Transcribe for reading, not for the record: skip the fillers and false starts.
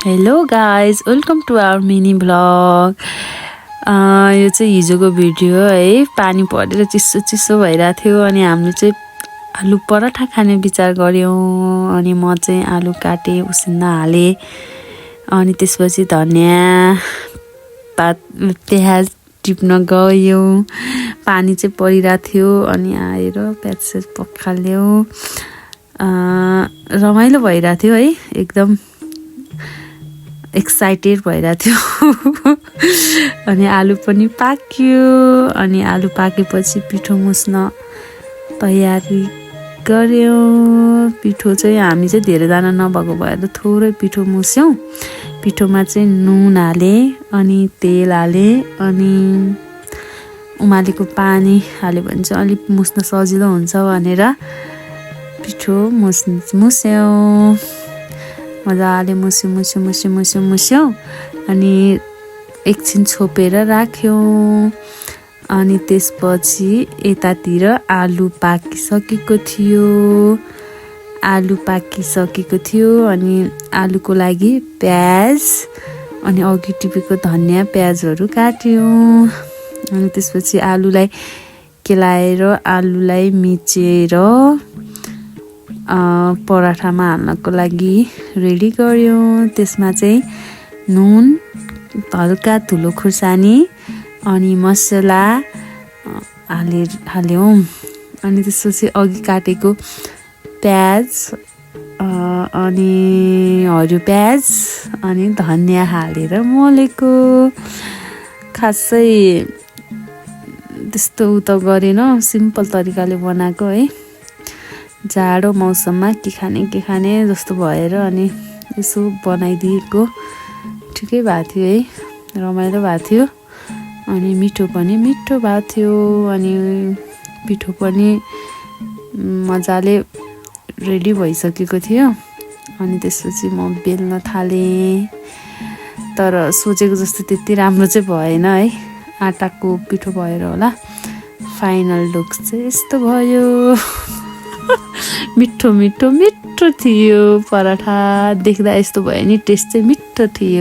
Hello guys, welcome to our mini vlog. यो चाहिँ हिजोको भिडियो है। पानी परेर चिसो चिसो भइरहेको थियो अनि हामीले चाहिँ आलु पराठा खाने विचार गऱ्यौँ। अनि म चाहिँ आलु काटेँ, उसिन्न हालेँ, अनि त्यसपछि धनियाँ पात प्याज टिप्न गयौँ। पानी चाहिँ परिरहेको थियो अनि आएर प्याज पखाल्यौँ। रमाइलो भइरहेको थियो है, एकदम एक्साइटेड भइरहेको थियो। अनि आलु पनि पाक्यो। अनि आलु पाकेपछि पिठो मुस्न तयारी गऱ्यौँ। पिठो चाहिँ हामी चाहिँ धेरैजना नभएको भएर थोरै पिठो मुस्यौँ। पिठोमा चाहिँ नुन हालेँ, अनि तेल हालेँ, अनि उमालेको पानी हाल्यो भने चाहिँ अलिक मुस्न सजिलो हुन्छ भनेर पिठो मुस्यौँ। मजाले मुस्यो। अनि एकछिन छोपेर राख्यौँ। अनि त्यसपछि यतातिर आलु पाकिसकेको थियो। अनि आलुको लागि प्याज अनि अघि टिपेको धनियाँ प्याजहरू काट्यौँ। अनि त्यसपछि आलुलाई केलाएर आलुलाई मिचेर पराठामा हाल्नको लागि रेडी गऱ्यौँ। त्यसमा चाहिँ नुन, हल्का धुलो खुर्सानी अनि मसला हाल्यौँ। अनि त्यसपछि अघि काटेको प्याज अनि हरियो प्याज अनि धनियाँ हालेर मोलेको। खासै त्यस्तो त गरेन, सिम्पल तरिकाले बनाएको है। जाडो मौसममा के खाने जस्तो भएर अनि यसो बनाइदिएको। ठिकै भएको थियो है, रमाइलो भएको थियो। अनि मिठो भएको थियो। अनि पिठो पनि मजाले रेडी भइसकेको थियो। अनि त्यसपछि म बेल्न थालेँ, तर सोचेको जस्तो त्यति राम्रो चाहिँ भएन है। आटाको पिठो भएर होला। फाइनल लुक चाहिँ यस्तो भयो। मिठो थियो पराठा। देख्दा यस्तो भयो नि, टेस्ट चाहिँ मिठो थियो।